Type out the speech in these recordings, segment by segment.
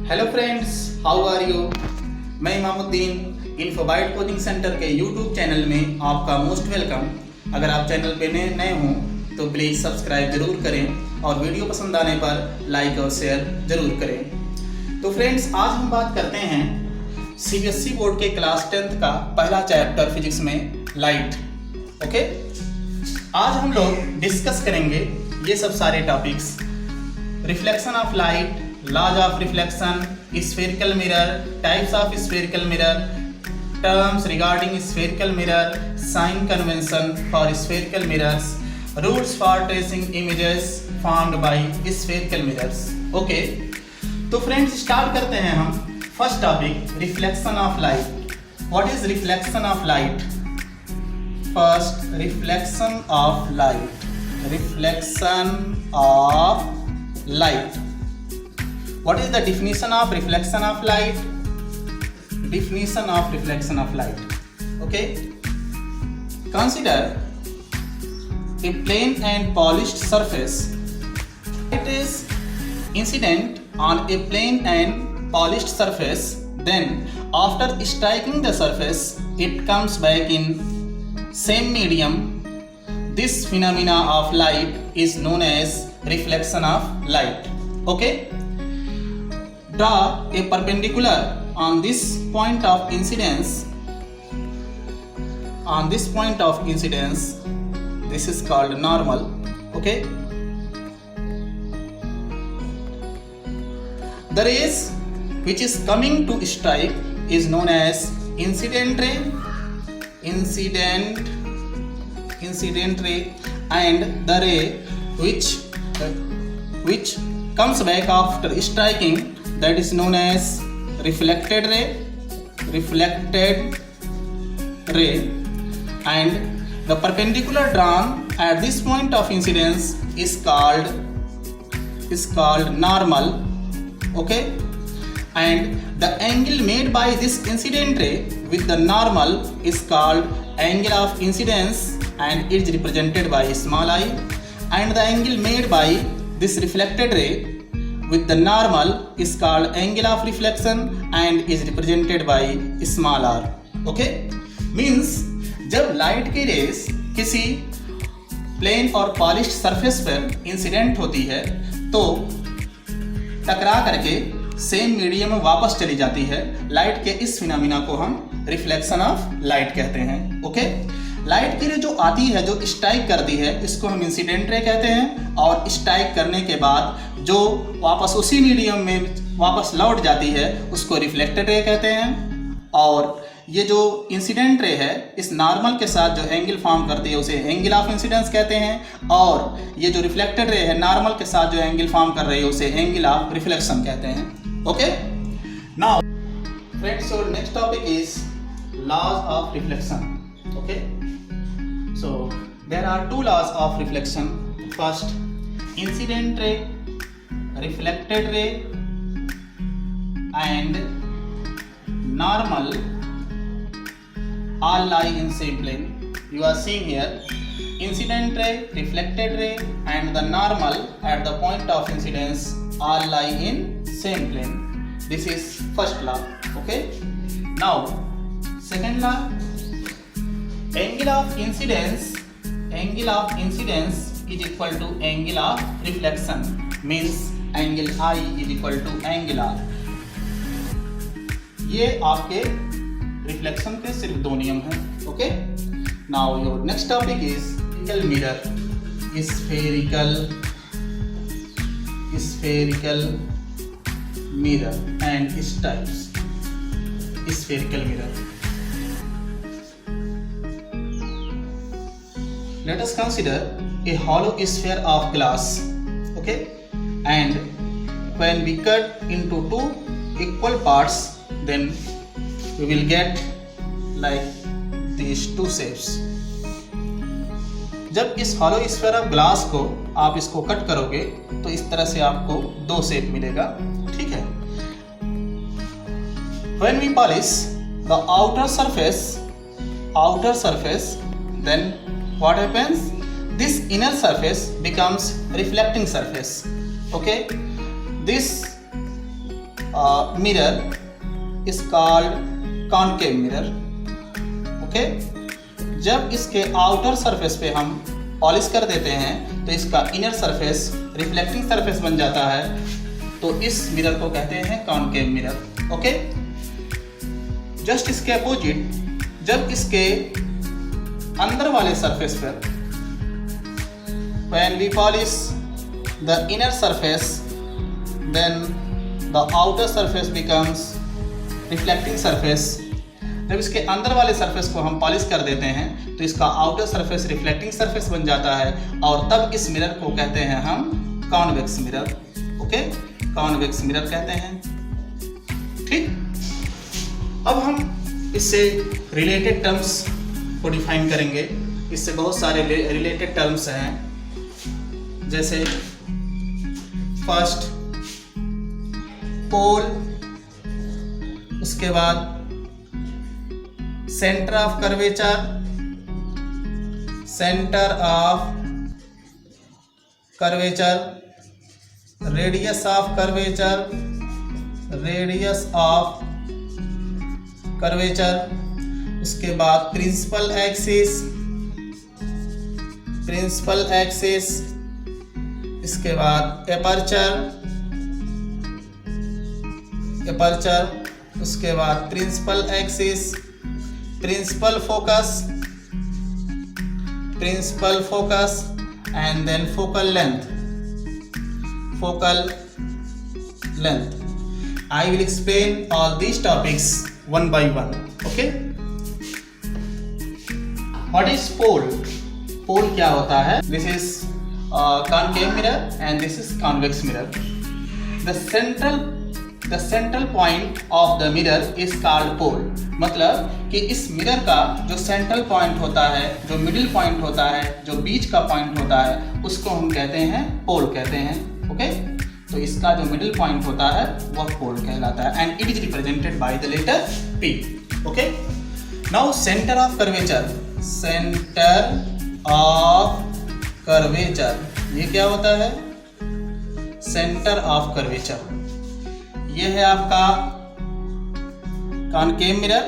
Hello friends, how are you. मैं Imamuddin infobyte coaching centre के YouTube channel में आपका मोस्ट वेलकम। अगर आप चैनल पे नए हों तो प्लीज़ सब्सक्राइब ज़रूर करें और वीडियो पसंद आने पर लाइक और शेयर ज़रूर करें। तो फ्रेंड्स, आज हम बात करते हैं सीबीएसई बोर्ड के क्लास 10th का पहला चैप्टर फिजिक्स में लाइट। ओके, आज हम लोग डिस्कस करेंगे ये सब सारे topics: reflection of light, laws of reflection, spherical mirror, types of spherical mirror, terms regarding spherical mirror, sign convention for spherical mirrors, rules for tracing images formed by spherical mirrors. Okay, तो friends start करते हैं हम first topic, reflection of light. What is reflection of light? First, reflection of light, reflection of light. What is the definition of reflection of light? Definition of reflection of light. Okay. Consider a plain and polished surface. It is incident on a plain and polished surface. Then, after striking the surface, it comes back in same medium. This phenomena of light is known as reflection of light. Okay. Draw a perpendicular on this point of incidence. On this point of incidence, this is called normal. Okay. The rays which is coming to strike is known as incident ray. Incident ray, and the ray which comes back after striking, that is known as reflected ray. And the perpendicular drawn at this point of incidence is called normal. Okay, and the angle made by this incident ray with the normal is called angle of incidence and is represented by small I, and the angle made by this reflected ray with the normal is called angle of reflection and is represented by small r. Okay, means जब light की race किसी plane और polished surface पर incident होती है तो टकरा करके सेम मीडियम में वापस चली जाती है, लाइट के इस फिनोमिना को हम रिफ्लेक्शन ऑफ लाइट कहते हैं. ओके, लाइट की रे जो आती है, जो स्ट्राइक करती है, इसको हम इंसिडेंट रे कहते हैं, और स्ट्राइक करने के बाद जो वापस उसी मीडियम में वापस लौट जाती है उसको रिफ्लेक्टेड रे कहते हैं. और ये जो इंसिडेंट रे है इस नॉर्मल के साथ जो एंगल फॉर्म करती है उसे एंगल ऑफ इंसिडेंस कहते हैं, और ये जो रिफ्लेक्टेड रे है नॉर्मल के साथ जो एंगल फॉर्म कर रही है उसे एंगल ऑफ रिफ्लेक्शन कहते हैं. Okay, now friends, so next topic is laws of reflection. Okay, so there are two laws of reflection. First, incident ray, reflected ray, and normal all lie in same plane. You are seeing here incident ray, reflected ray, and the normal at the point of incidence all lie in same plane. This is first law. Okay, now second law, angle of incidence is equal to angle of reflection, means angle I is equal to angle R. ये आपके reflection के सिर्फ दो नियम हैं. Okay, now your next topic is spherical mirror. Spherical mirror and its types. Spherical mirror. Let us consider a hollow sphere of glass. Okay, and when we cut into two equal parts, then we will get like these two shapes. जब इस hollow sphere of glass को आप इसको cut करोगे तो इस तरह से आपको दो शेप मिलेगा. ठीक है. When we polish the outer surface, then what happens? This inner surface becomes reflecting surface. Okay, this mirror is called concave mirror. Okay, जब इसके आउटर सरफेस पे हम पॉलिश कर देते हैं तो इसका इनर सरफेस रिफ्लेक्टिंग सरफेस बन जाता है, तो इस मिरर को कहते हैं कॉनकेव मिरर। ओके, जस्ट इसके अपोजिट, जब इसके अंदर वाले सरफेस पर when we polish the inner surface, then the outer surface becomes reflecting surface। जब इसके अंदर वाले सरफेस को हम पॉलिश कर देते हैं तो इसका आउटर सरफेस रिफ्लेक्टिंग सरफेस बन जाता है, और तब इस मिरर को कहते हैं हम convex mirror. Okay, convex mirror कहते हैं। ठीक, अब हम इससे रिलेटेड टर्म्स को डिफाइन करेंगे। इससे बहुत सारे रिलेटेड टर्म्स हैं, जैसे फर्स्ट पोल, उसके बाद centre of curvature, centre of curvature, radius of curvature, radius of curvature, उसके बाद प्रिंसिपल एक्सिस, प्रिंसिपल एक्सिस, इसके बाद एपर्चर, एपर्चर, उसके बाद principal axis, principal focus, principal focus, and then focal length, focal length. I will explain all these topics one by one. Okay? What is pole? Pole क्या होता है? This is concave mirror and this is convex mirror. The central point of the mirror is called pole. मतलब कि इस mirror का जो central point होता है, जो मिडिल पॉइंट होता है, जो बीच का पॉइंट होता है, उसको हम कहते हैं पोल कहते हैं। ओके, तो इसका जो मिडिल पॉइंट होता है वह पोल कहलाता है, and it is represented by the letter P। Okay, now centre of curvature, centre of curvature, ये क्या होता है? सेंटर ऑफ कर्वेचर, ये है आपका कॉनकेव मिरर,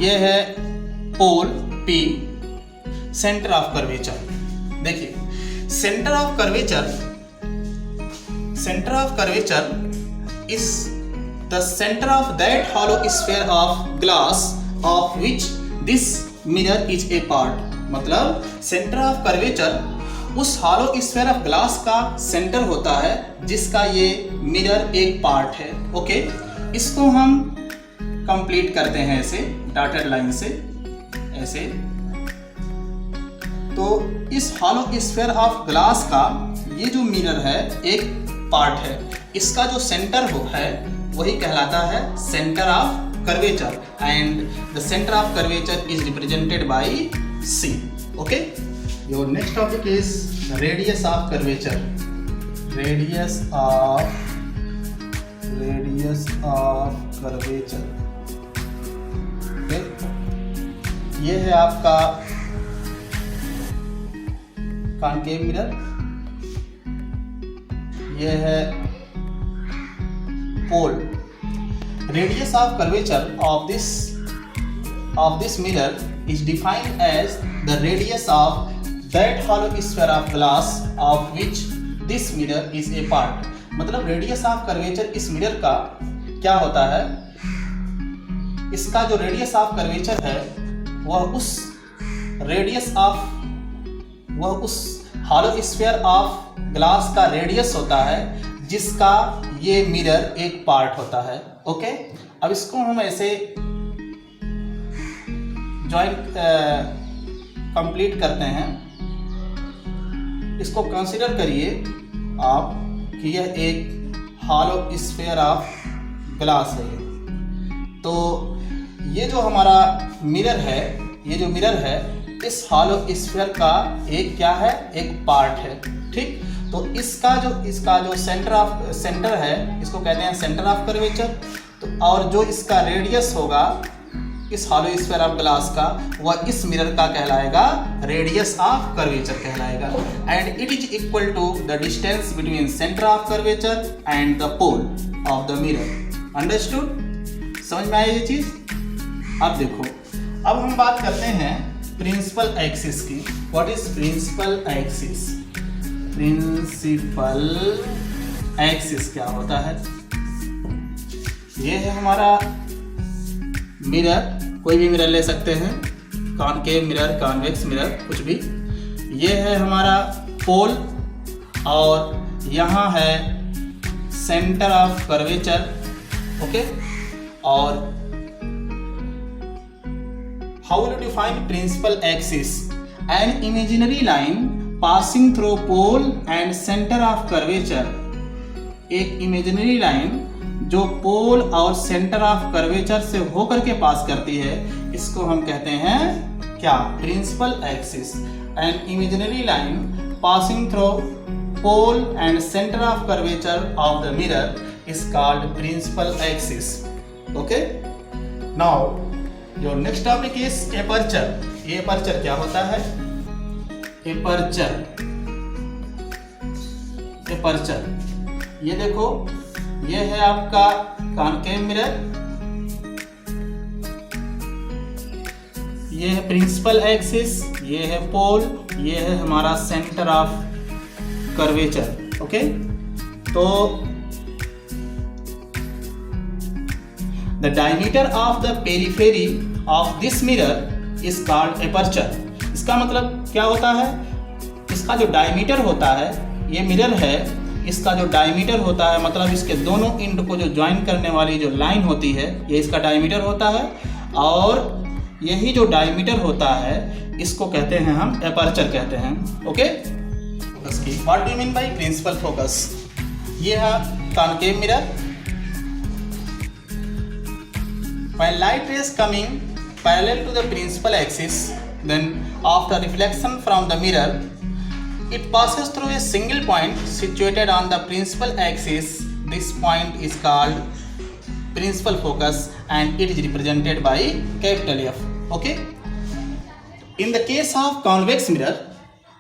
ये है पोल P, सेंटर ऑफ कर्वेचर। देखिए, centre of curvature, center of curvature is the center of that hollow sphere of glass of which this mirror is a part। मतलब center of curvature उस hollow sphere of glass का centre होता है जिसका ये mirror एक part है। Okay, इसको हम कंप्लीट करते हैं ऐसे डॉटेड लाइन से, ऐसे। तो इस hollow sphere of glass का ये जो मिरर है एक पार्ट है, इसका जो सेंटर है वही कहलाता है centre of curvature, and the centre of curvature is represented by C। Okay, your next topic is radius of curvature, radius of curvature. ये है आपका कॉनकेव मिरर, ये है pole. Radius of curvature of this mirror is defined as the radius of that hollow sphere of glass of which this mirror is a part. मतलब radius of curvature इस mirror का क्या होता है? इसका जो रेडियस ऑफ कर्वेचर है वह उस हॉलो स्फीयर ऑफ ग्लास का रेडियस होता है जिसका ये मिरर एक पार्ट होता है। ओके, अब इसको हम ऐसे जॉइंट कंप्लीट करते हैं। इसको कंसीडर करिए आप कि यह एक हॉलो स्फीयर ऑफ ग्लास है। तो ये जो हमारा मिरर है, ये जो मिरर है इस हॉलो स्फीयर का एक क्या है? एक पार्ट है। ठीक, तो इसका जो सेंटर है इसको कहते हैं सेंटर ऑफ कर्वेचर। तो और जो इसका रेडियस होगा इस हॉलो स्फीयर ऑफ ग्लास का, वह इस मिरर का कहलाएगा रेडियस ऑफ कर्वेचर कहलाएगा। And it is equal to the distance between centre of curvature and the pole of the mirror. Understood? समझ में आया ये चीज? अब देखो, अब हम बात करते हैं प्रिंसिपल एक्सिस की। What is principal axis? Principal axis क्या होता है? ये है हमारा मिरर, कोई भी मिरर ले सकते हैं, कॉनकेव मिरर, कॉन्वेक्स मिरर, कुछ भी। ये है हमारा पोल और यहाँ है सेंटर ऑफ कर्वेचर, ओके। और how will you define principal axis? An imaginary line passing through pole and centre of curvature. एक इमेजिनरी लाइन जो पोल और सेंटर ऑफ कर्वेचर से होकर के पास करती है, इसको हम कहते हैं क्या? Principal axis. An imaginary line passing through pole and centre of curvature of the mirror is called principal axis. Okay, now your next topic is aperture. Aperture क्या होता है? एपर्चर, एपर्चर ये देखो, ये है आपका कॉनकेव मिरर, ये है प्रिंसिपल एक्सिस, ये है पोल, ये है हमारा सेंटर ऑफ कर्वेचर। ओके, तो the diameter of the periphery of this mirror is called aperture. इसका मतलब क्या होता है? इसका जो डायमीटर होता है, ये मिरर है, इसका जो डायमीटर होता है, मतलब इसके दोनों एंड को जो ज्वाइन करने वाली जो लाइन होती है, ये इसका डायमीटर होता है। और यही जो डायमीटर होता है, इसको कहते हैं हम एपर्चर कहते हैं। ओके, फोकस की what do you mean by principal focus? ये है concave mirror. When light rays coming parallel to the principal axis, then after reflection from the mirror, it passes through a single point situated on the principal axis. This point is called principal focus and it is represented by capital F. Okay? In the case of convex mirror,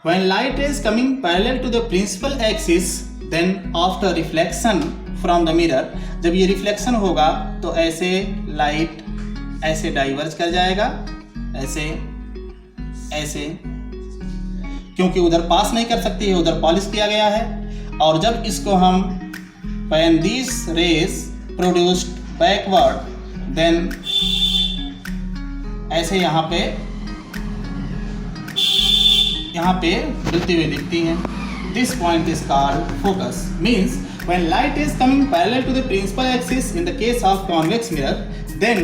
when light rays coming parallel to the principal axis, then after reflection from the mirror, जब ये reflection होगा तो ऐसे light ऐसे diverge कर जाएगा, ऐसे ऐसे, क्योंकि उधर पास नहीं कर सकती है, उधर पॉलिश किया गया है। और जब इसको हम when this rays produced backward, then ऐसे यहाँ पे डुलती हुई दिखती हैं। This point is called focus. Means when light is coming parallel to the principal axis in the case of convex mirror, then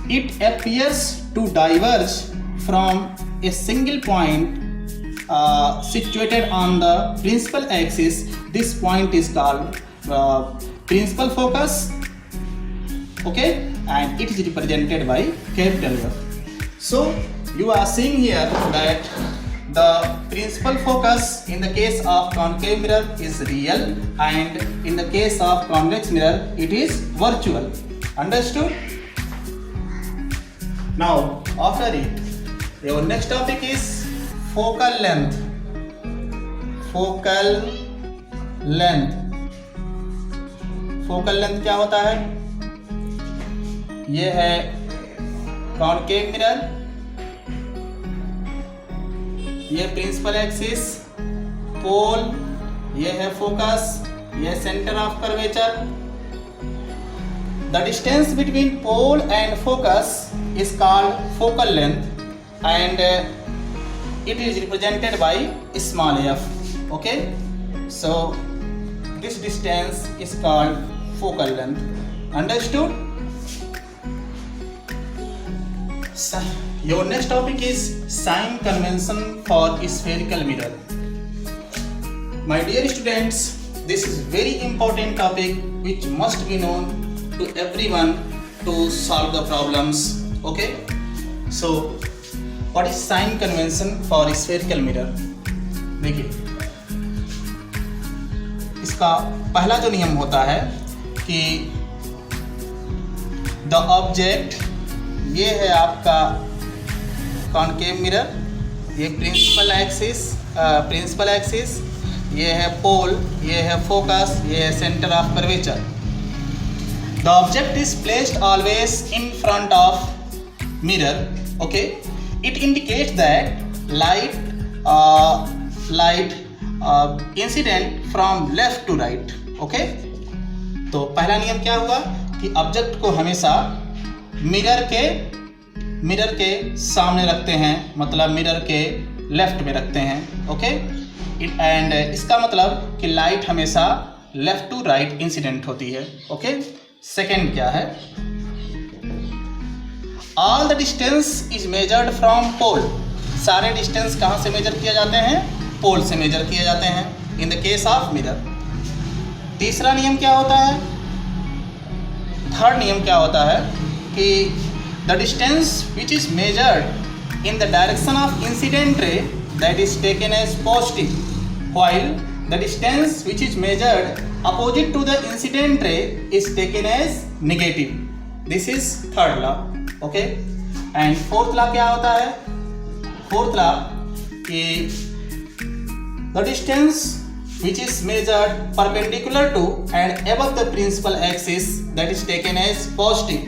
it appears to diverge from a single point situated on the principal axis. This point is called principal focus. Okay, and it is represented by capital F. So you are seeing here that the principal focus in the case of concave mirror is real, and in the case of convex mirror it is virtual. Understood? Now after it, your next topic is focal length. Focal length. Focal length क्या होता है? ये है concave mirror, ये principal axis, pole, ये है focus, ये centre of curvature. The distance between pole and focus is called focal length and it is represented by small F. Okay, so this distance is called focal length. Understood? Your next topic is sign convention for spherical mirror. My dear students, this is very important topic which must be known to everyone to solve the problems. Okay? So, what is sign convention for spherical mirror? देखिए, इसका पहला जो नियम होता है कि the object ये है आपका कॉनकेव मिरर, ये प्रिंसिपल एक्सिस, ये है पोल, ये है फोकस, ये है centre of curvature. The object is placed always in front of mirror, okay. It indicates that light incident from left to right, okay. तो पहला नियम क्या हुआ कि ऑब्जेक्ट को हमेशा मिरर के सामने रखते हैं, मतलब मिरर के लेफ्ट में रखते हैं, ओके। एंड इसका मतलब कि लाइट हमेशा लेफ्ट टू राइट इंसिडेंट होती है, ओके। सेकेंड क्या है, all the distance is measured from pole. सारे डिस्टेंस कहाँ से मेजर किए जाते हैं? पोल से मेजर किए जाते हैं in the case of mirror. तीसरा नियम क्या होता है? थर्ड नियम क्या होता है कि the distance which is measured in the direction of incident ray that is taken as positive, while the distance which is measured opposite to the incident ray is taken as negative. This is third law, okay. And fourth law क्या होता है? Fourth law कि the distance which is measured perpendicular to and above the principal axis that is taken as positive,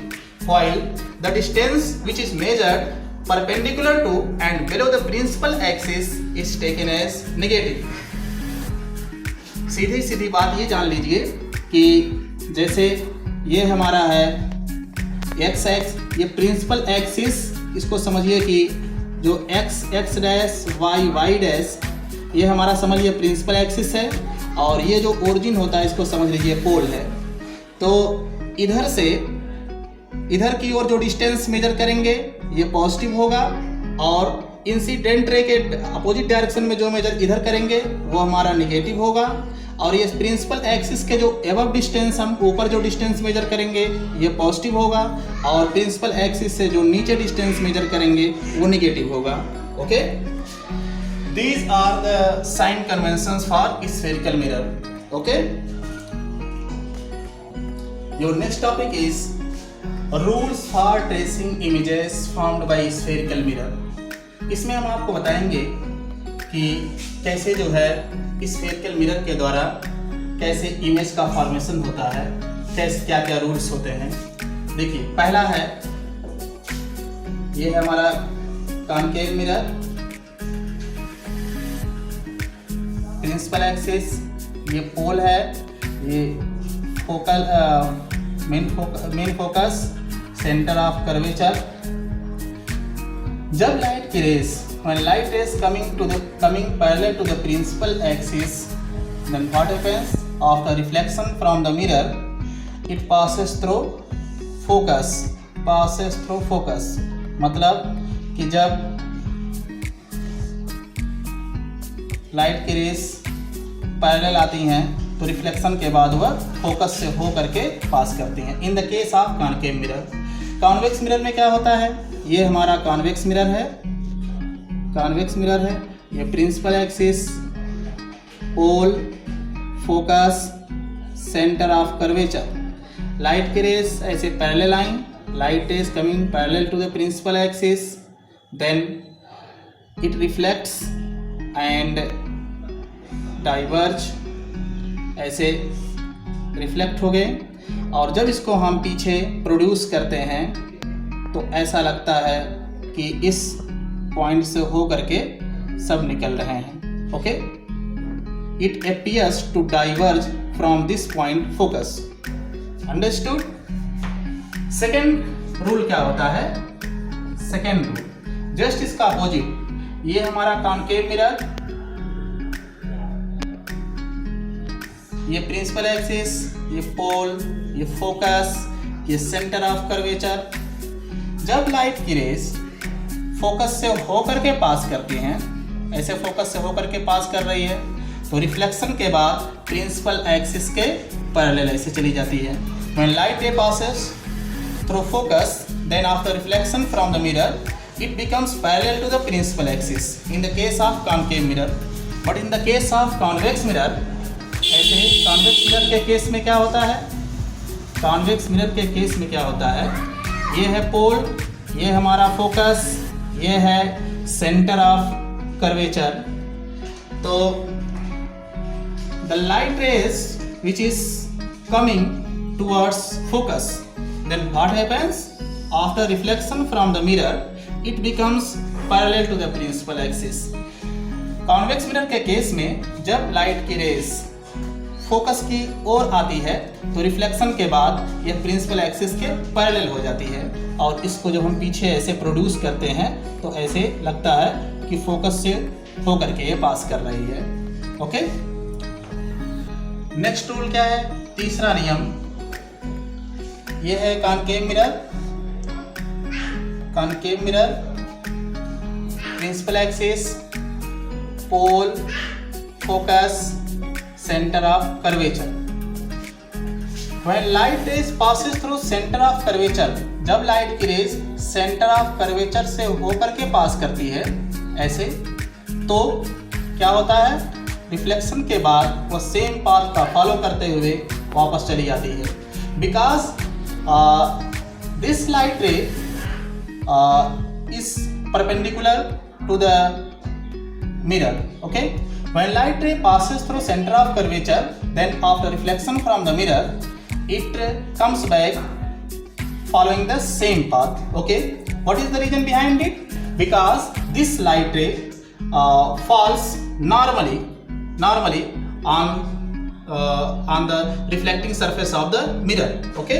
while the distance which is measured perpendicular to and below the principal axis is taken as negative. सीधी सीधी बात ये जान लीजिए कि जैसे ये हमारा है x x, ये प्रिंसिपल एक्सिस, इसको समझिए कि जो एक्स डैश वाई डैश, ये हमारा समझिए प्रिंसिपल एक्सिस है, और ये जो ओरिजिन होता है इसको समझ लीजिए पोल है। तो इधर की ओर जो डिस्टेंस मेजर करेंगे ये पॉजिटिव होगा, और इंसिडेंट रे के अपोजिट डायरेक्शन में जो मेजर इधर करेंगे वो हमारा नेगेटिव होगा, और ये प्रिंसिपल एक्सिस के जो एबव डिस्टेंस, हम ऊपर जो डिस्टेंस मेजर करेंगे ये पॉजिटिव होगा, और प्रिंसिपल एक्सिस से जो नीचे डिस्टेंस मेजर करेंगे वो नेगेटिव होगा, okay. These are the sign conventions for spherical mirror, okay. Your next topic is rules for tracing images formed by spherical mirror. इसमें हम आपको बताएंगे कि कैसे जो है स्फेरिकल मिरर के द्वारा कैसे इमेज का फॉर्मेशन होता है, कैसे क्या क्या रूल्स होते हैं। देखिए, पहला है, ये है हमारा कॉनकेव मिरर, प्रिंसिपल एक्सिस, ये पोल है, ये focal main focus, centre of curvature. जब लाइट की race, when light is coming parallel to the principal axis, then what happens? After reflection from the mirror, it passes through focus, मतलब कि जब light की race parallel आती हैं तो reflection के बाद वह फोकस से हो करके पास करती हैं। In the case of concave mirror, convex mirror में क्या होता है? ये हमारा कॉन्वेक्स मिरर है, ये principal axis, pole, focus, centre of curvature. Light की रेस ऐसे पैरेलल आइन, light is coming parallel to the principal axis, then it reflects and diverge, ऐसे रिफ्लेक्ट हो गए, और जब इसको हम पीछे प्रोड्यूस करते हैं तो ऐसा लगता है कि इस पॉइंट से हो करके सब निकल रहे हैं, okay. It appears to diverge from this point focus, understood. Second rule क्या होता है? सेकेंड रूल जस्ट इसका अपोजिट, ये हमारा कॉनकेव मिरर, ये प्रिंसिपल एक्सिस, ये पोल, ये फोकस, ये सेंटर ऑफ कर्वेचर। जब लाइट की रेस फोकस से होकर के पास करती हैं, ऐसे फोकस से होकर के पास कर रही है, तो रिफ्लेक्शन के बाद प्रिंसिपल एक्सिस के पैरेलल ऐसे चली जाती है। When light ray passes through focus, then after reflection from the mirror, it becomes parallel to the principal axis in the case of concave mirror. But in the case of convex mirror, ऐसे convex mirror के case में क्या होता है? convex mirror के case में क्या होता है? ये है पोल, ये हमारा फोकस, ये है सेंटर ऑफ कर्वेचर। तो the light rays which is coming towards focus, then what happens after reflection from the mirror it becomes parallel to the principal axis. Convex mirror के केस में जब light की raise focus की ओर आती है तो reflection के बाद यह प्रिंसिपल एक्सिस के पैरेलल हो जाती है, और इसको जब हम पीछे ऐसे प्रोड्यूस करते हैं तो ऐसे लगता है कि फोकस से होकर के ये पास कर रही है। ओके, नेक्स्ट रूल क्या है? तीसरा नियम ये है concave mirror. Concave mirror, principal axis, pole, focus, center of curvature. When light rays passes through center of curvature, जब लाइट की रेज सेंटर ऑफ कर्वेचर से होकर के पास करती है ऐसे, तो क्या होता है? रिफ्लेक्शन के बाद वो सेम पाथ का फॉलो करते हुए वापस चली जाती है। Because this light ray is perpendicular to the mirror. Okay, when light ray passes through center of curvature, then after reflection from the mirror it comes back following the same path. Okay, what is the reason behind it? Because this light ray falls normally on the reflecting surface of the mirror. Okay,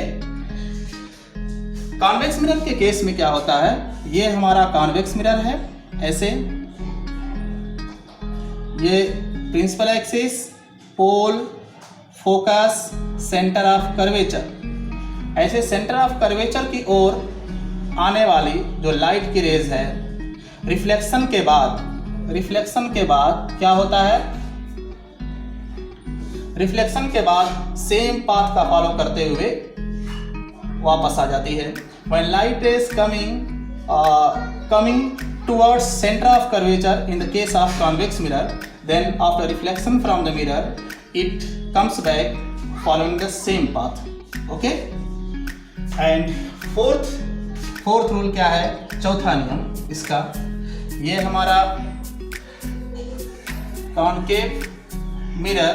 convex mirror के case में क्या होता है? ये हमारा convex mirror है ऐसे, ये principal axis, pole, focus, centre of curvature. ऐसे सेंटर ऑफ कर्वेचर की ओर आने वाली जो लाइट की रेज है, रिफ्लेक्शन के बाद क्या होता है? रिफ्लेक्शन के बाद सेम पाथ का फॉलो करते हुए वापस आ जाती है। When light rays coming towards center of curvature in the case of convex mirror, then after reflection from the mirror it comes back following the same path. Okay, and fourth rule क्या है? चौथा नियम इसका, ये हमारा concave mirror,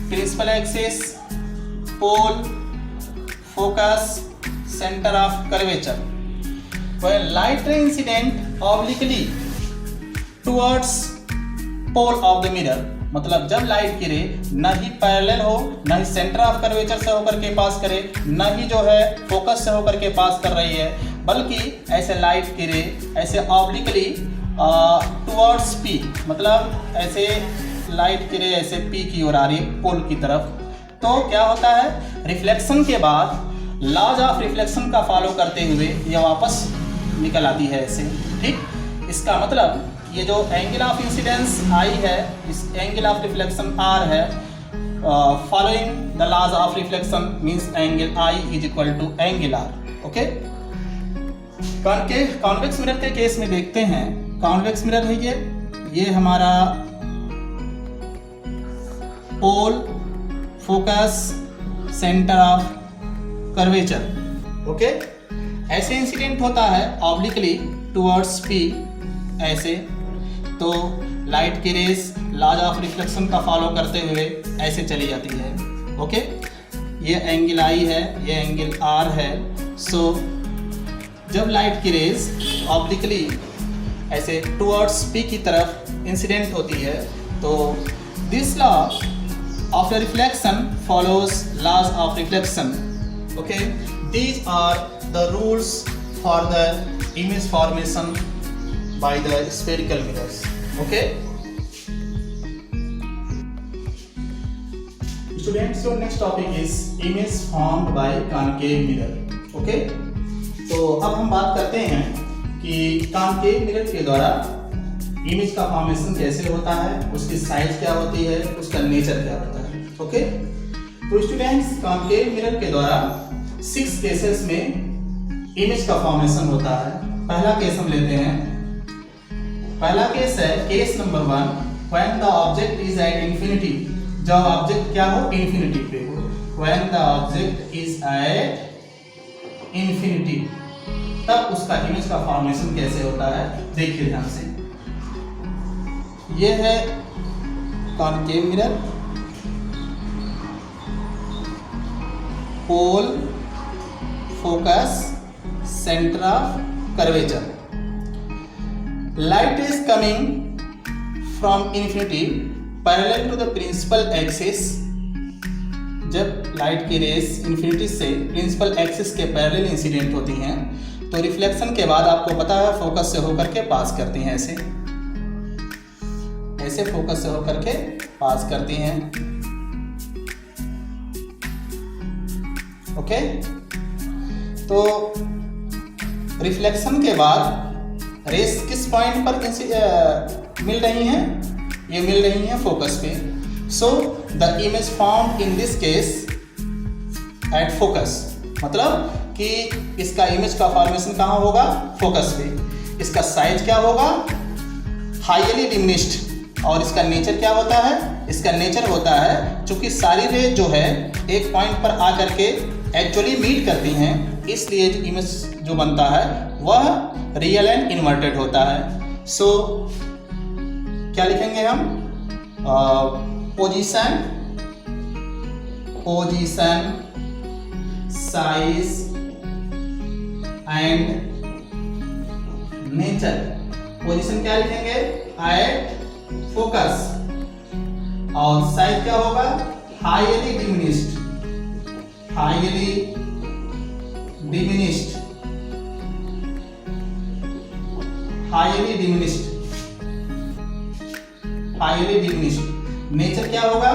principal axis, pole, focus, centre of curvature. When light ray incident obliquely towards pole of the mirror, मतलब जब light की रे न ही पैरेलल हो, न ही सेंटर ऑफ कर्वेचर से होकर के पास करे, न ही जो है फोकस से होकर के पास कर रही है, बल्कि ऐसे लाइट की रे ऐसे ऑब्लिकली टुवर्ड्स पी, मतलब ऐसे लाइट की रे ऐसे पी की ओर आ रही है, पोल की तरफ, तो क्या होता है? रिफ्लेक्शन के बाद लॉज ऑफ रिफ्लेक्शन का फॉलो करते हुए ये वापस निकल आती है ऐसे। ठीक, इसका मतलब ये जो एंगल ऑफ इंसिडेंस आई है, इस एंगल ऑफ रिफ्लेक्शन आर है, following the laws of reflection means angle i is equal to angle r. Okay, convex mirror के केस में देखते हैं, कॉन्वेक्स मिरर है ये हमारा pole, focus, centre of curvature. Okay, ऐसे इंसिडेंट होता है ऑब्लिकली टुवर्ड्स पी ऐसे, तो लाइट की रेस लॉज ऑफ रिफ्लेक्शन का फॉलो करते हुए ऐसे चली जाती है। ओके, ये एंगल आई है, ये एंगल आर है। सो जब लाइट की रेस ऑब्लिकली ऐसे टुवर्ड्स पी की तरफ इंसिडेंट होती है, तो this law of reflection follows laws of reflection. Okay, these are the rules for the image formation by the spherical mirrors. Okay, students, your next topic is image formed by concave mirror. Okay, तो अब हम बात करते हैं कि concave mirror के द्वारा image का फॉर्मेशन कैसे होता है, उसकी साइज क्या होती है, उसका नेचर क्या होता है। ओके, तो स्टूडेंट्स, concave mirror के द्वारा 6 केसेस में इमेज का फॉर्मेशन होता है। पहला केस हम लेते हैं, पहला केस है case number 1, when the object is at infinity, जब ऑब्जेक्ट क्या हो? इंफिनिटी पे हो। When the object is at infinity, तब उसका इमेज का फॉर्मेशन कैसे होता है देखिए ध्यान से। ये है concave mirror, pole, focus, centre of curvature. Light is coming from infinity parallel to the principal axis. जब लाइट की रेस इन्फिनिटी से प्रिंसिपल एक्सिस के पैरेलल इंसिडेंट होती हैं तो रिफ्लेक्शन के बाद आपको पता है फोकस से होकर के पास करती हैं, ऐसे फोकस से होकर के पास करती हैं। ओके, तो रिफ्लेक्शन के बाद रेस किस पॉइंट पर मिल रही हैं? ये मिल रही हैं फोकस पे। So the image formed in this case at focus, मतलब कि इसका इमेज का फॉर्मेशन कहाँ होगा? फोकस पे। इसका साइज क्या होगा? Highly diminished. और इसका नेचर क्या होता है? इसका नेचर होता है चूंकि सारी रेज जो है एक पॉइंट पर आकर के एक्चुअली मीट करती हैं, इसलिए इमेज जो बनता है वह रियल एंड इन्वर्टेड होता है। सो क्या लिखेंगे हम? Position, size and nature. Position क्या लिखेंगे? At focus. और साइज क्या होगा? Highly diminished, highly diminished. Nature क्या होगा?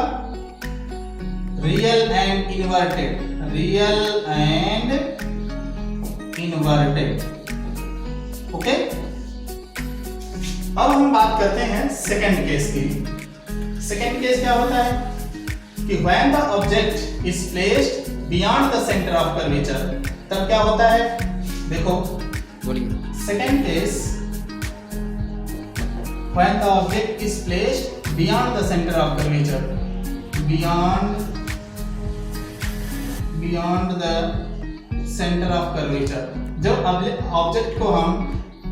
Real and inverted. ओके, अब हम बात करते हैं सेकंड केस की। सेकंड केस क्या होता है कि when the object is placed beyond the center of curvature, तब क्या होता है? देखो second case, when the object is placed beyond the center of curvature, beyond the center of curvature, जब ऑब्जेक्ट को हम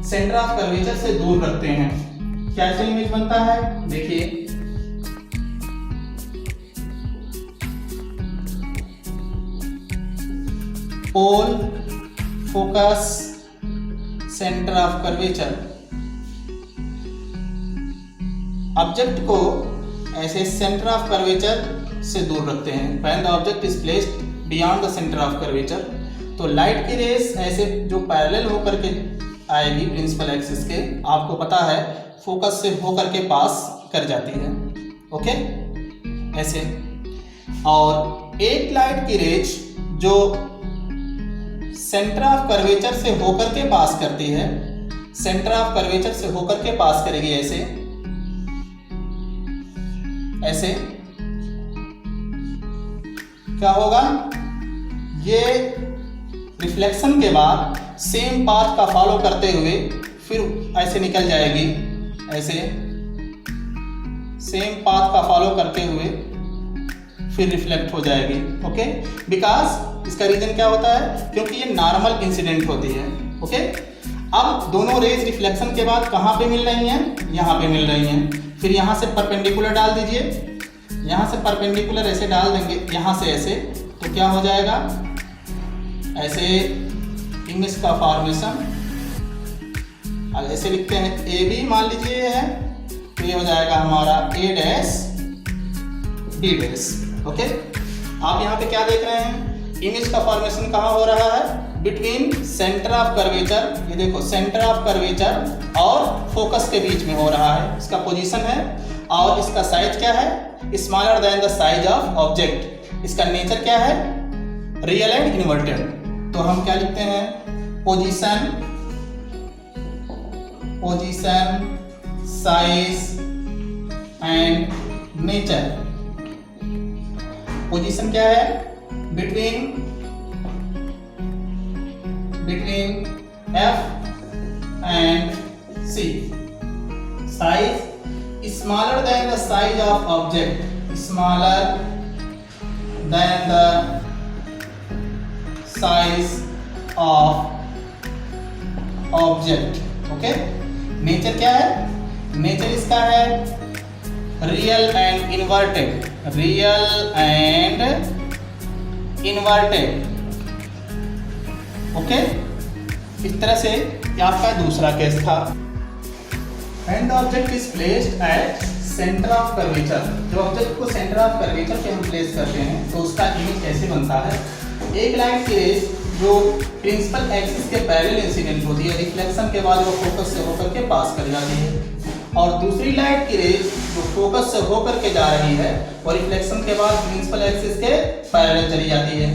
सेंटर ऑफ कर्वेचर से दूर रखते हैं क्या ऐसा इमेज बनता है? देखिए pole, focus, centre of curvature. Object को ऐसे सेंटर ऑफ कर्वेचर से दूर रखते हैं। When the object is placed beyond the centre of curvature, तो लाइट की रेस ऐसे जो पैरेलल होकर के आएगी प्रिंसिपल एक्सिस के, आपको पता है फोकस से होकर के पास कर जाती है। ओके, ऐसे। और एक लाइट की रेज जो सेंटर ऑफ कर्वेचर से होकर के पास करती है, सेंटर ऑफ कर्वेचर से होकर के पास करेगी ऐसे ऐसे, क्या होगा? ये रिफ्लेक्शन के बाद सेम पाथ का फॉलो करते हुए फिर ऐसे निकल जाएगी, ऐसे सेम पाथ का फॉलो करते हुए फिर रिफ्लेक्ट हो जाएगी। ओके, बिकॉज इसका रीजन क्या होता है? क्योंकि ये नॉर्मल इंसिडेंट होती है। ओके, अब दोनों रेज रिफ्लेक्शन के बाद कहाँ पे मिल रही हैं? यहाँ पे मिल रही हैं। फिर यहाँ से परपेंडिकुलर डाल दीजिए, यहाँ से परपेंडिकुलर ऐसे डाल देंगे, यहाँ से ऐसे, तो क्या हो जाएगा? ऐसे इमेज का फॉर्मेशन ऐसे लिखते हैं ए बी, मान लीजिए ये है, तो ये हो जाएगा हमारा ए डैश बी डैश। ओके, आप यहाँ पे क्या देख रहे हैं? इमेज का फॉर्मेशन कहाँ हो रहा है? बिटवीन सेंटर ऑफ कर्वेचर, ये देखो सेंटर ऑफ कर्वेचर और फोकस के बीच में हो रहा है। इसका पोजीशन है और इसका साइज क्या है? Smaller than the size of object. इसका नेचर क्या है? Real and inverted. तो हम क्या लिखते हैं? Position, size and nature. Position क्या है? Between F and C. Size smaller than the size of object, smaller than the size of object. Okay, nature क्या है? नेचर इसका है real and inverted, real and inverted. Okay, इस तरह से आपका दूसरा केस था। And the object is placed at centre of curvature. जो ऑब्जेक्ट को सेंटर ऑफ कर्वेचर पे हम प्लेस करते हैं तो उसका इमेज कैसे बनता है? एक लाइट की रेज जो प्रिंसिपल एक्सिस के पैरेलल इंसिडेंट होती है, रिफ्लेक्शन के बाद वो फोकस से होकर के पास कर जाती है, और दूसरी लाइट की रेज जो फोकस से होकर के जा रही है और रिफ्लेक्शन के बाद प्रिंसिपल एक्सिस के पैरेलल चली जाती है।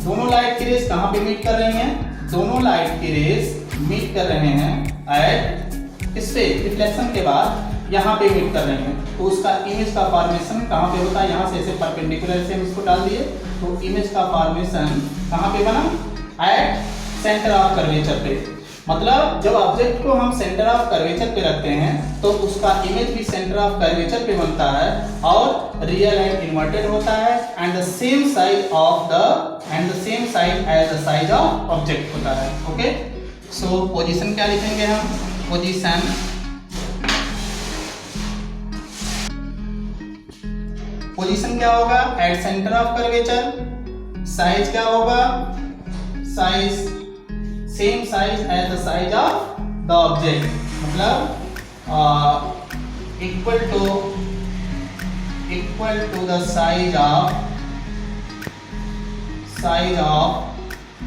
दोनों लाइट की रेज कहाँ पे मीट कर रही हैं? दोनों लाइट की रेज मीट कर रहे हैं एट इस पे रिफ्लेक्शन के बाद यहाँ पे मीट कर रहे हैं, तो उसका इमेज का फॉर्मेशन कहाँ पे होता है? यहाँ से ऐसे परपेंडिकुलर से हम इसको डाल दिए तो इमेज का फॉर्मेशन कहाँ पे बना? एट सेंटर ऑफ कर्वेचर पे। मतलब जब ऑब्जेक्ट को हम सेंटर ऑफ कर्वेचर पे रखते हैं तो उसका इमेज भी सेंटर ऑफ कर्वेचर पे बनता है और रियल एंड इन्वर्टेड होता है, and the same size as the size of object होता है। ओके, सो पोजीशन क्या लिखेंगे हम? पोजीशन क्या होगा? At centre of curvature. Size क्या होगा? Size same size as the size of the object, मतलब equal to the size of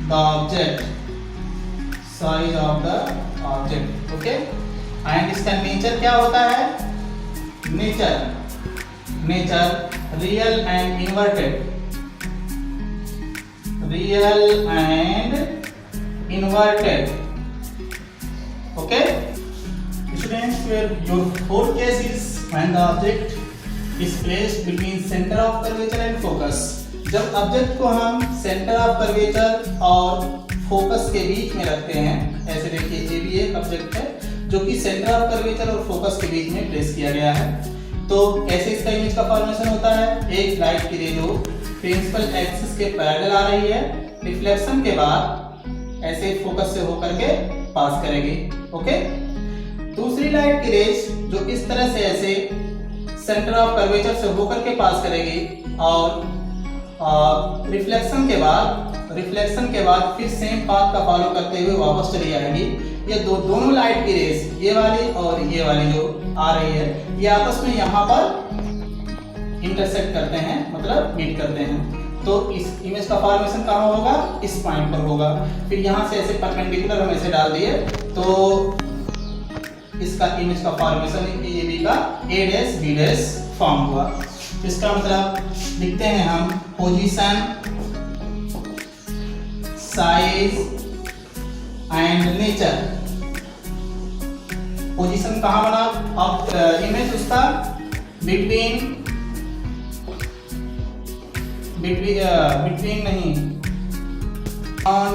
the object, size of the object. Okay, and इसका नेचर क्या होता है? Nature real and inverted, real and inverted. Okay, students, where your fourth case is when the object is placed between center of curvature and focus. जब object को हम centre of curvature और focus के बीच में रखते हैं, ऐसे देखिए ये भी एक ऑब्जेक्ट है जो कि सेंटर ऑफ कर्वेचर और फोकस के बीच में प्लेस किया गया है, तो ऐसे इसका इमेज का फॉर्मेशन होता है। एक लाइट की रे जो प्रिंसिपल एक्सिस के पैरेलल आ रही है, रिफ्लेक्शन के बाद ऐसे फोकस से होकर के पास करेगी। ओके, दूसरी लाइट की रेज जो इस तरह से ऐसे सेंटर ऑफ कर्वेचर से होकर के पास करेगी और रिफ्लेक्शन के बाद फिर सेम पाथ का फॉलो करते हुए वापस चली जाएगी। ये दोनों लाइट की रेज, ये वाली और ये वाली जो आ रही है, ये आपस में यहाँ पर इंटरसेक्ट करते हैं, मतलब मीट करते हैं, तो इस इमेज का फॉर्मेशन कहाँ होगा? इस पॉइंट पर होगा। फिर यहाँ से ऐसे परपेंडिकुलर हम ऐसे डाल दिए तो इसका इमेज का फॉर्मेशन ए बी का ए डैश बी डैश फॉर्म हुआ। इसका मतलब लिखते हैं हम position, size and nature. Position कहाँ बना? अब इमेज उसका बिटवीन नहीं, on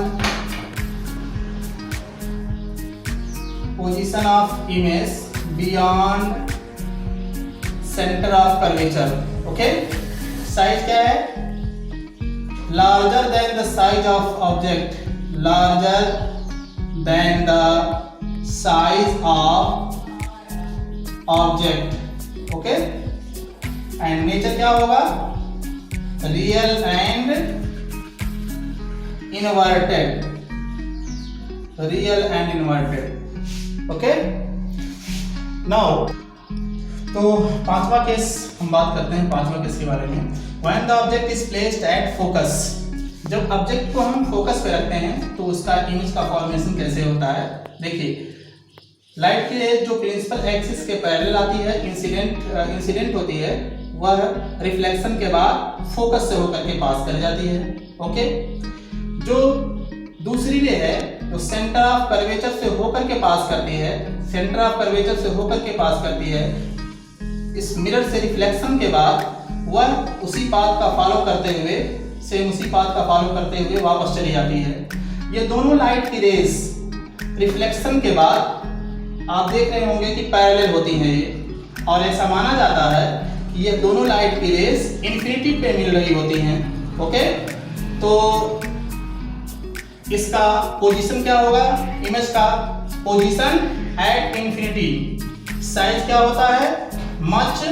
position of image beyond centre of curvature. Okay, size क्या है? Larger than the size of object, larger than the size of object. Okay, and nature क्या होगा? Real and inverted, real and inverted. Okay, now तो पांचवा case हम बात करते हैं, पांचवा केस के बारे में। When the object is placed at focus. जब ऑब्जेक्ट को हम फोकस पे रखते हैं तो उसका इमेज का फॉर्मेशन कैसे होता है? देखिए, लाइट की रेज जो प्रिंसिपल एक्सिस के पैरेलल आती है, इंसिडेंट होती है, वह रिफ्लेक्शन के बाद फोकस से होकर के पास कर जाती है। ओके, जो दूसरी रे है जो सेंटर ऑफ कर्वेचर से होकर के पास करती है, सेंटर ऑफ कर्वेचर से होकर के पास करती है, इस मिरर से रिफ्लेक्शन के बाद वह उसी पाथ का फॉलो करते हुए, सेम उसी पाथ का फॉलो करते हुए वापस चली जाती है। ये दोनों लाइट की रेज रिफ्लेक्शन के बाद आप देख रहे होंगे कि पैरेलल होती हैं ये, और ऐसा माना जाता है कि ये दोनों लाइट की रेज इन्फिनिटी पे मिल रही होती हैं। ओके, तो इसका पोजीशन क्या होगा, इमेज का पोजीशन एट इंफिनिटी। साइज क्या होता है, much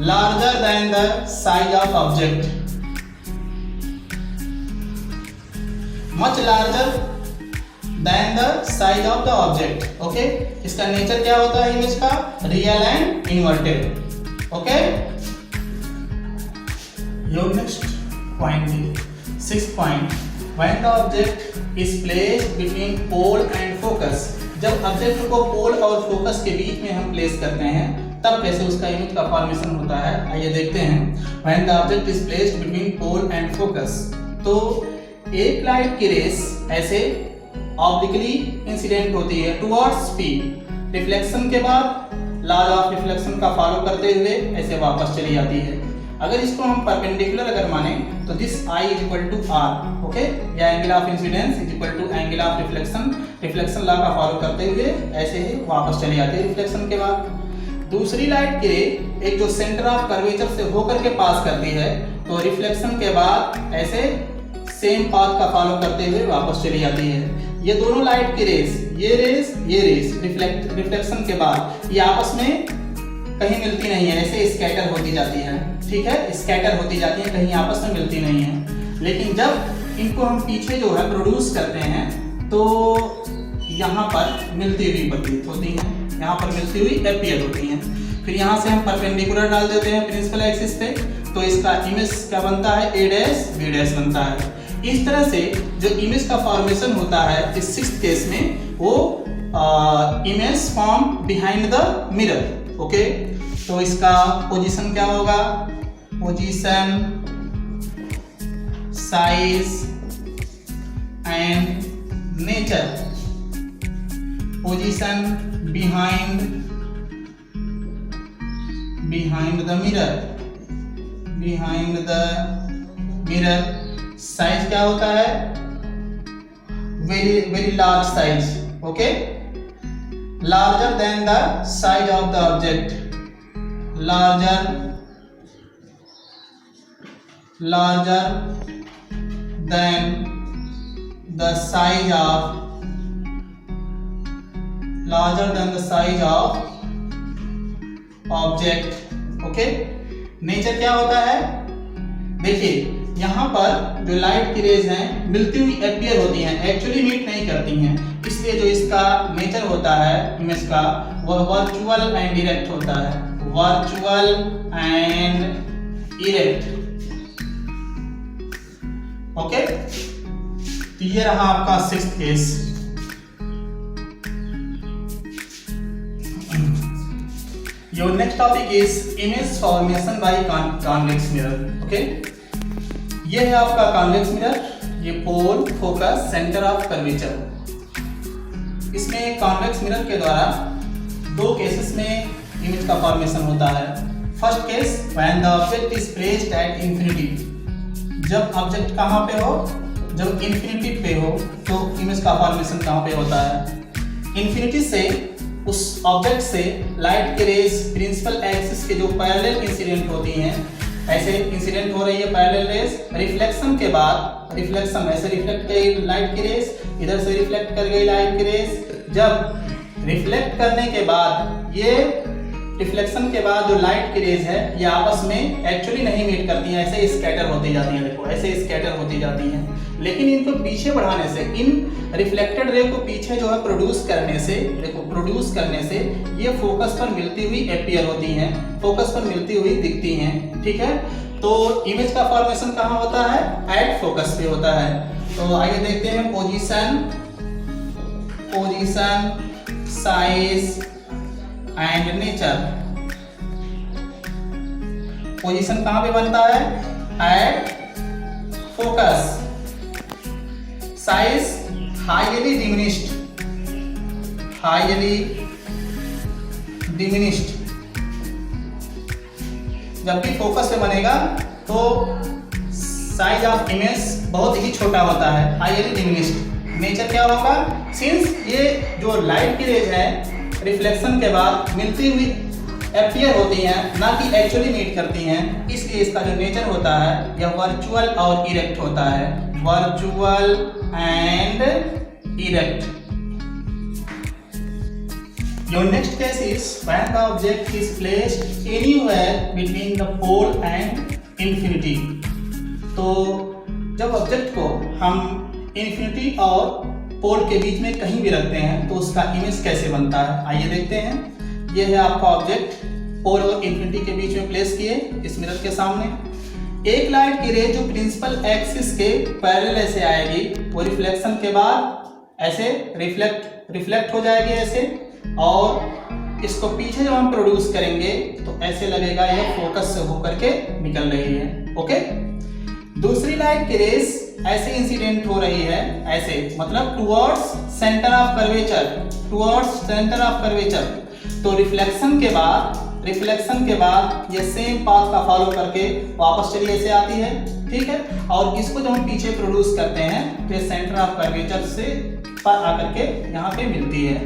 larger than the size of object, much larger than the size of the object. Okay, इसका नेचर क्या होता है इमेज का, real and inverted. Okay, your next point, 6th point, when the object is placed between pole and focus. जब object को pole और focus के बीच में हम प्लेस करते हैं तब कैसे उसका इमेज का फॉर्मेशन होता है, आइए देखते हैं। When the object is placed between pole and focus, तो एक लाइट की रेस ऐसे ऑब्लिकली इंसिडेंट होती है टुवर्ड्स पी, रिफ्लेक्शन के बाद लॉ ऑफ रिफ्लेक्शन का फॉलो करते हुए ऐसे वापस चली जाती है। अगर इसको हम परपेंडिकुलर अगर माने तो this i is equal to r. Okay, या angle of incidence is equal to angle of reflection, reflection law का फॉलो करते हुए ऐसे ही वापस चली जाती है रिफ्लेक्शन के बाद। दूसरी लाइट की रे एक जो सेंटर ऑफ कर्वेचर से होकर के पास करती है तो रिफ्लेक्शन के बाद ऐसे सेम पाथ का फॉलो करते हुए वापस चली जाती है। ये दोनों लाइट की रेस, ये रेस रिफ्लेक्शन के बाद ये आपस में कहीं मिलती नहीं है, ऐसे स्कैटर होती जाती है। ठीक है, स्कैटर होती जाती है, कहीं आपस में मिलती नहीं है। लेकिन जब इनको हम पीछे जो है प्रोड्यूस करते हैं तो यहाँ पर मिलती हुई प्रतीत होती हैं, यहाँ पर मिलती हुई अपीयर होती हैं। फिर यहाँ से हम परपेंडिकुलर डाल देते हैं प्रिंसिपल एक्सिस पे, तो इसका इमेज क्या बनता है, ए डैश बी डैश बनता है। इस तरह से जो इमेज का फॉर्मेशन होता है इस 6th केस में वो image form behind the mirror. Okay, तो इसका पोजीशन क्या होगा, position, size and nature, position behind the mirror, size क्या होता है, very large size. Okay, larger than the size of the object, larger than the size of object। Okay, nature क्या होता है, देखिए यहाँ पर जो लाइट की रेज हैं मिलती हुई अपीयर होती हैं, एक्चुअली मीट नहीं करती हैं, इसलिए जो इसका नेचर होता है इमेज का वह वर्चुअल एंड इरेक्ट होता है, वर्चुअल एंड इरेक्ट। ओके, तो ये रहा आपका 6th case. Your next topic is image formation by convex mirror. Okay, ये है आपका कॉन्वेक्स मिरर, ये पोल, फोकस, सेंटर ऑफ कर्वेचर। इसमें कॉन्वेक्स मिरर के द्वारा 2 केसेस में इमेज का फॉर्मेशन होता है। First case, when the object is placed at infinity, जब ऑब्जेक्ट कहाँ पे हो, जब इंफिनिटी पे हो तो इमेज का फॉर्मेशन कहाँ पे होता है, इंफिनिटी से उस ऑब्जेक्ट से लाइट के रेज प्रिंसिपल एक्सिस के जो पैरेलल इंसिडेंट होती हैं, ऐसे इंसिडेंट हो रही है पैरेलल रेज, रिफ्लेक्शन के बाद रिफ्लेक्शन ऐसे रिफ्लेक्ट गई लाइट की रेज, इधर से रिफ्लेक्ट कर गई लाइट की रेज। जब रिफ्लेक्ट करने के बाद ये रिफ्लेक्शन के बाद जो लाइट की रेज है ये आपस में एक्चुअली नहीं मीट करती हैं, ऐसे स्कैटर होती जाती हैं। देखो ऐसे स्कैटर होती जाती हैं, लेकिन इनको पीछे बढ़ाने से, इन रिफ्लेक्टेड रे को पीछे जो है प्रोड्यूस करने से, देखो प्रोड्यूस करने से ये फोकस पर मिलती हुई अपीयर होती हैं, फोकस पर मिलती हुई दिखती हैं। ठीक है, तो इमेज का फॉर्मेशन कहाँ होता है, एट फोकस पे होता है। तो आइए देखते हैं position, size and nature. Position कहाँ पे बनता है, at focus. Size highly diminished, जब भी फोकस पे बनेगा तो साइज ऑफ इमेज बहुत ही छोटा होता है, हाईली डिमिनिश्ड। नेचर क्या होगा, सिंस ये जो लाइट की रेज है रिफ्लेक्शन के बाद मिलती हुई अपीयर होती हैं, ना कि एक्चुअली मीट करती हैं, इसलिए इसका जो नेचर होता है यह वर्चुअल और इरेक्ट होता है, virtual and erect. Your next case is when the object is placed anywhere between the pole and infinity. तो जब ऑब्जेक्ट को हम इन्फिनिटी और पोल के बीच में कहीं भी रखते हैं तो उसका इमेज कैसे बनता है, आइए देखते हैं। ये है आपका ऑब्जेक्ट, पोल और इन्फिनिटी के बीच में प्लेस किए इस मिरर के सामने। एक लाइट की रे जो प्रिंसिपल एक्सिस के पैरेलल ऐसे आएगी, वो रिफ्लेक्शन के बाद ऐसे रिफ्लेक्ट हो जाएगी ऐसे, और इसको पीछे जब हम प्रोड्यूस करेंगे तो ऐसे लगेगा ये फोकस से होकर के निकल रही है। ओके, दूसरी लाइट की रेस ऐसे इंसिडेंट हो रही है ऐसे, मतलब टुवर्ड्स सेंटर ऑफ कर्वेचर, तो रिफ्लेक्शन के बाद ये सेम पाथ का फॉलो करके वापस चली ऐसे आती है, ठीक है। और इसको जब हम पीछे प्रोड्यूस करते हैं तो ये सेंटर ऑफ कर्वेचर से पर आकर के यहाँ पे मिलती है।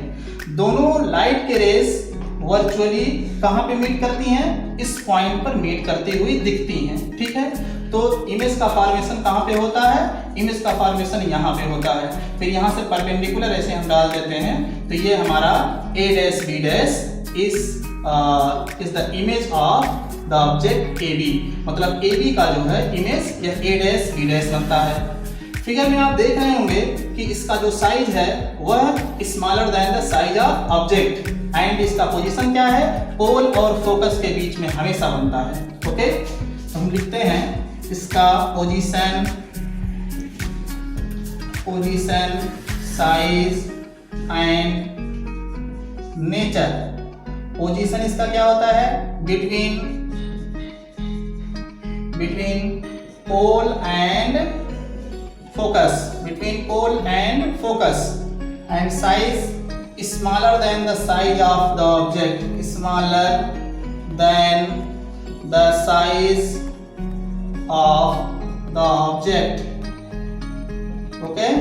दोनों लाइट के रेस वर्चुअली कहाँ पे मीट करती हैं, इस पॉइंट पर मीट करती हुई दिखती हैं, ठीक है। तो इमेज का फॉर्मेशन कहाँ पे होता है, इमेज का फॉर्मेशन यहाँ पे होता है। फिर यहाँ से परपेंडिकुलर ऐसे हम डाल देते हैं तो ये हमारा a dash b dash is the image of the object AB, मतलब AB का जो है इमेज यह a डैश b डैश बनता है। फिगर में आप देख रहे होंगे कि इसका जो साइज है वह smaller than the size of object, and इसका पोजीशन क्या है, पोल और फोकस के बीच में हमेशा बनता है। ओके, तो हम लिखते हैं इसका position, size and nature. Position इसका क्या होता है, between pole and focus, and size smaller than the size of the object, okay,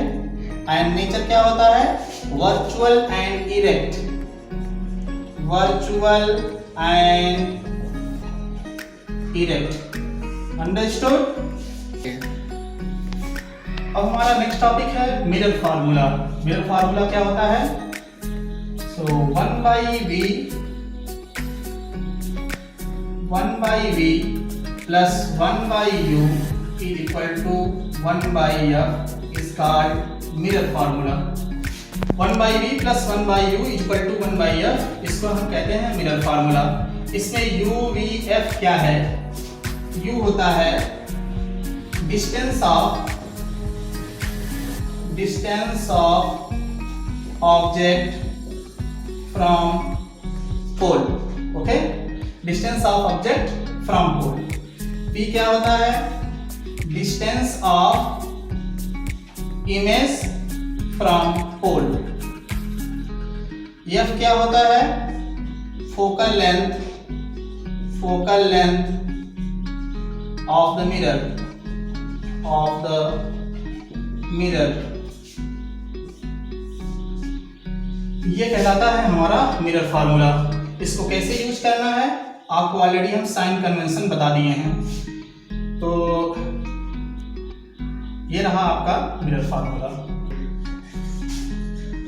and nature क्या होता है, virtual and erect, understood? अब हमारा नेक्स्ट टॉपिक है मिरर फार्मूला। मिरर फार्मूला क्या होता है, so 1/v plus 1/u is equal to 1/f is called mirror formula. 1/v plus 1/u is equal to 1/f, इसको हम कहते हैं मिरर फार्मूला। इसमें u v f क्या है, u होता है distance of object from pole, okay, distance of object from pole. p क्या होता है, distance of image from pole. f क्या होता है, focal length of the mirror, ये कहलाता है हमारा मिरर फार्मूला। इसको कैसे यूज करना है आपको ऑलरेडी हम साइन कन्वेंशन बता दिए हैं। तो ये रहा आपका mirror formula.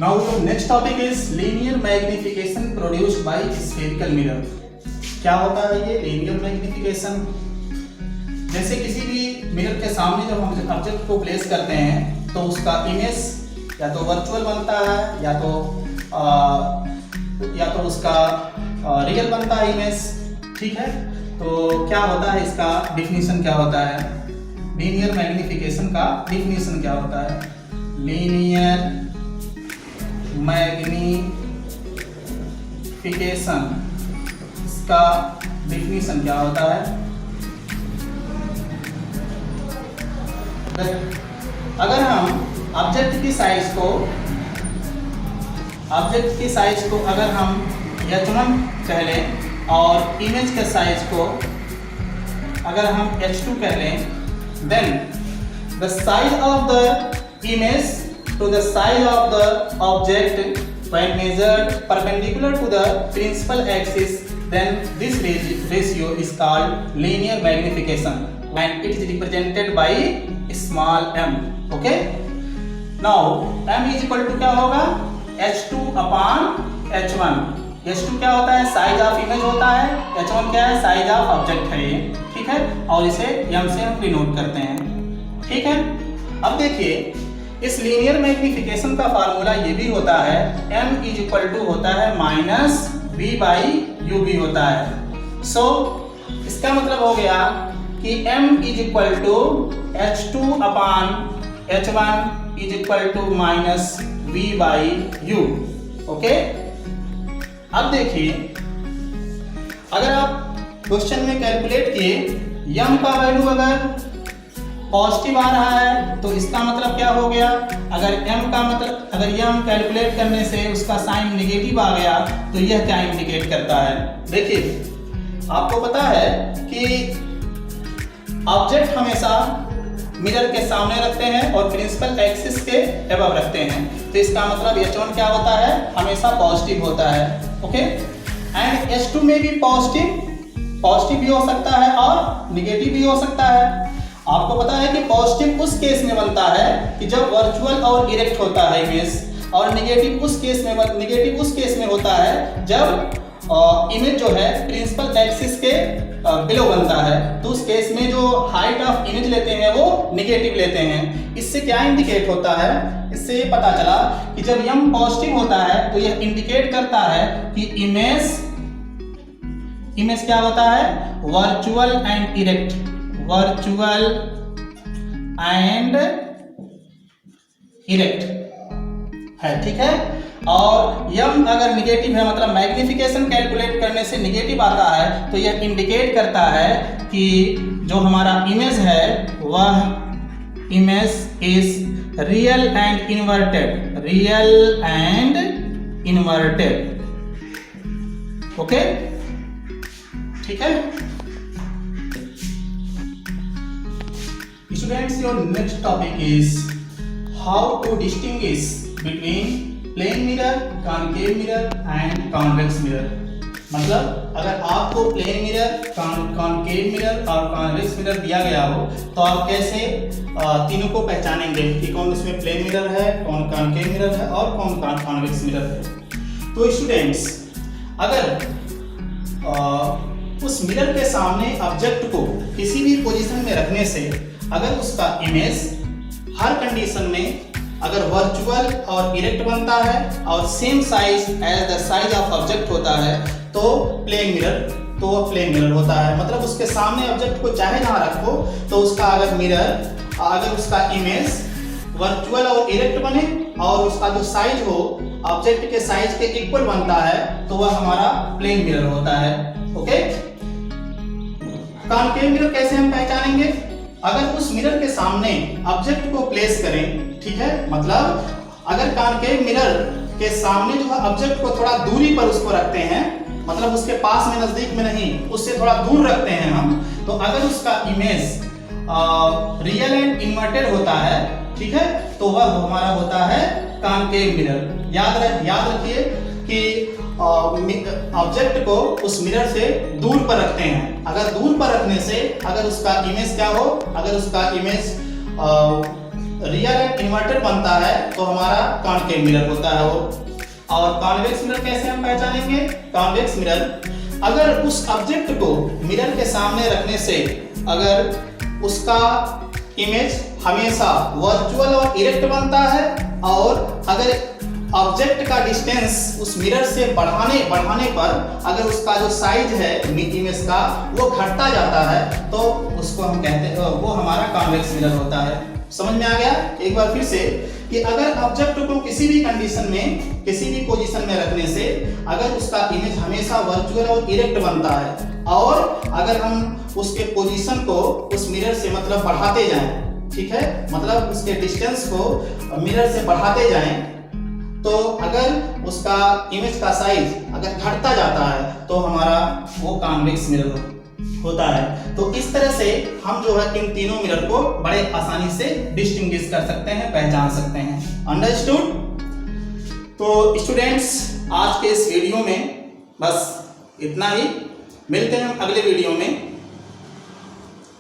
Now your next topic is linear magnification produced by spherical mirror. क्या होता है ये लीनियर मैग्निफिकेशन, जैसे किसी भी मिरर के सामने जब हम ऑब्जेक्ट को प्लेस करते हैं तो उसका इमेज या तो वर्चुअल बनता है या तो उसका रियल बनता है इमेज, ठीक है। तो क्या होता है, इसका डिफिनीशन क्या होता है, लीनियर मैग्निफिकेशन का डिफिनीशन क्या होता है, लीनियर मैग्निफिकेशन, इसका डिफिनीशन क्या होता है, अगर हम ऑब्जेक्ट की साइज को अगर हम h1 कह लें और इमेज के साइज को अगर हम h2 कह लें, then the size of the image to the size of the object when measured perpendicular to the principal axis, then this ratio is called linear magnification. and it is represented by small m. Okay, now m is equal to क्या होगा, h2 upon h1. h2 क्या होता है, size of image होता है, h1 क्या है, size of object है ये, ठीक है, और इसे m से हम डिनोट करते हैं, ठीक है। अब देखिए इस लीनियर मैग्निफिकेशन का फार्मूला ये भी होता है, m इज इक्वल टू होता है माइनस v बाई यू भी होता है। सो इसका मतलब हो गया कि m is equal to h2 upon h1 is equal to minus v by u. Okay, अब देखिए अगर आप क्वेश्चन में कैलकुलेट किए m का वैल्यू अगर पॉजिटिव आ रहा है तो इसका मतलब क्या हो गया, अगर m का मतलब अगर m कैलकुलेट करने से उसका साइन नेगेटिव आ गया तो यह क्या इंडिकेट करता है। देखिए आपको पता है कि ऑब्जेक्ट हमेशा मिरर के सामने रखते हैं और प्रिंसिपल एक्सिस के अबव रखते हैं, तो इसका मतलब h1 क्या होता है, हमेशा पॉजिटिव होता है। ओके, एंड h2 में भी पॉजिटिव भी हो सकता है और निगेटिव भी हो सकता है। आपको पता है कि पॉजिटिव उस केस में बनता है कि जब वर्चुअल और इरेक्ट होता है इमेज, और निगेटिव उस केस में होता है जब इमेज जो है प्रिंसिपल एक्सिस के बिलो बनता है, तो उस केस में जो हाइट ऑफ इमेज लेते हैं वो निगेटिव लेते हैं। इससे क्या इंडिकेट होता है, इससे ये पता चला कि जब m पॉजिटिव होता है तो यह इंडिकेट करता है कि इमेज क्या होता है, virtual and erect, virtual and erect है, ठीक है। और m अगर निगेटिव है मतलब मैग्निफिकेशन कैलकुलेट करने से निगेटिव आता है तो यह इंडिकेट करता है कि जो हमारा इमेज है वह image is real and inverted, real and inverted. Okay, ठीक है students, your next topic is how to distinguish between plane mirror, concave mirror and convex mirror. मतलब अगर आपको प्लेन मिरर, कॉनकेव मिरर और कॉन्वेक्स मिरर दिया गया हो तो आप कैसे तीनों को पहचानेंगे कि कौन उसमें प्लेन मिरर है, कौन कॉनकेव मिरर है और कौन कॉन्वेक्स मिरर है। तो स्टूडेंट्स अगर उस मिरर के सामने ऑब्जेक्ट को किसी भी पोजीशन में रखने से अगर उसका इमेज हर कंडीशन में अगर वर्चुअल और इरेक्ट बनता है और same size as the size of object होता है तो प्लेन मिरर होता है। मतलब उसके सामने ऑब्जेक्ट को चाहे ना रखो तो उसका अगर उसका इमेज वर्चुअल और इरेक्ट बने और उसका जो साइज हो ऑब्जेक्ट के साइज के इक्वल बनता है तो वह हमारा प्लेन मिरर होता है। ओके, कॉनकेव मिरर कैसे हम पहचानेंगे, अगर उस मिरर के सामने ऑब्जेक्ट को प्लेस करें, ठीक है, मतलब अगर कॉनकेव मिरर के सामने जो है ऑब्जेक्ट को थोड़ा दूरी पर उसको रखते हैं, मतलब उसके पास में नजदीक में नहीं, उससे थोड़ा दूर रखते हैं हम, तो अगर उसका इमेज रियल एंड इन्वर्टेड होता है, ठीक है, तो वह हमारा होता है कॉनकेव मिरर। याद रखिए कि ऑब्जेक्ट को उस मिरर से दूर पर रखते हैं। अगर दूर पर रखने से अगर उसका इमेज क्या हो, अगर उसका इमेज रियल एंड इन्वर्टेड बनता है तो हमारा कॉनकेव मिरर होता है वो। और कॉन्वेक्स मिरर कैसे हम पहचानेंगे, कॉन्वेक्स मिरर अगर उस ऑब्जेक्ट को मिरर के सामने रखने से अगर उसका इमेज हमेशा वर्चुअल और इरेक्ट बनता है और अगर ऑब्जेक्ट का डिस्टेंस उस मिरर से बढ़ाने पर अगर उसका जो साइज है इमेज का वो घटता जाता है तो उसको हम कहते हैं वो हमारा कॉन्वेक्स मिरर होता है। समझ में आ गया एक बार फिर से कि अगर ऑब्जेक्ट को किसी भी कंडीशन में किसी भी पोजीशन में रखने से अगर उसका इमेज हमेशा वर्चुअल और इरेक्ट बनता है और अगर हम उसके पोजीशन को उस मिरर से मतलब बढ़ाते जाएं, ठीक है, मतलब उसके डिस्टेंस को मिरर से बढ़ाते जाएं तो अगर उसका इमेज का साइज अगर घटता जाता है तो हमारा वो कॉन्वेक्स मिरर होता है। तो इस तरह से हम जो है इन तीनों मिरर को बड़े आसानी से डिस्टिंग्विश कर सकते हैं, पहचान सकते हैं। अंडरस्टूड? तो स्टूडेंट्स आज के इस वीडियो में बस इतना ही, मिलते हैं हम अगले वीडियो में।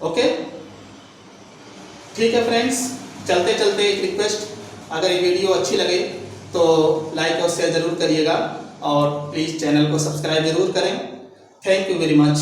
ओके। ठीक है फ्रेंड्स, चलते चलते एक रिक्वेस्ट, अगर ये वीडियो अच्छी लगे तो लाइक और शेयर ज़रूर करिएगा और प्लीज़ चैनल को सब्सक्राइब ज़रूर करें। Thank you very much.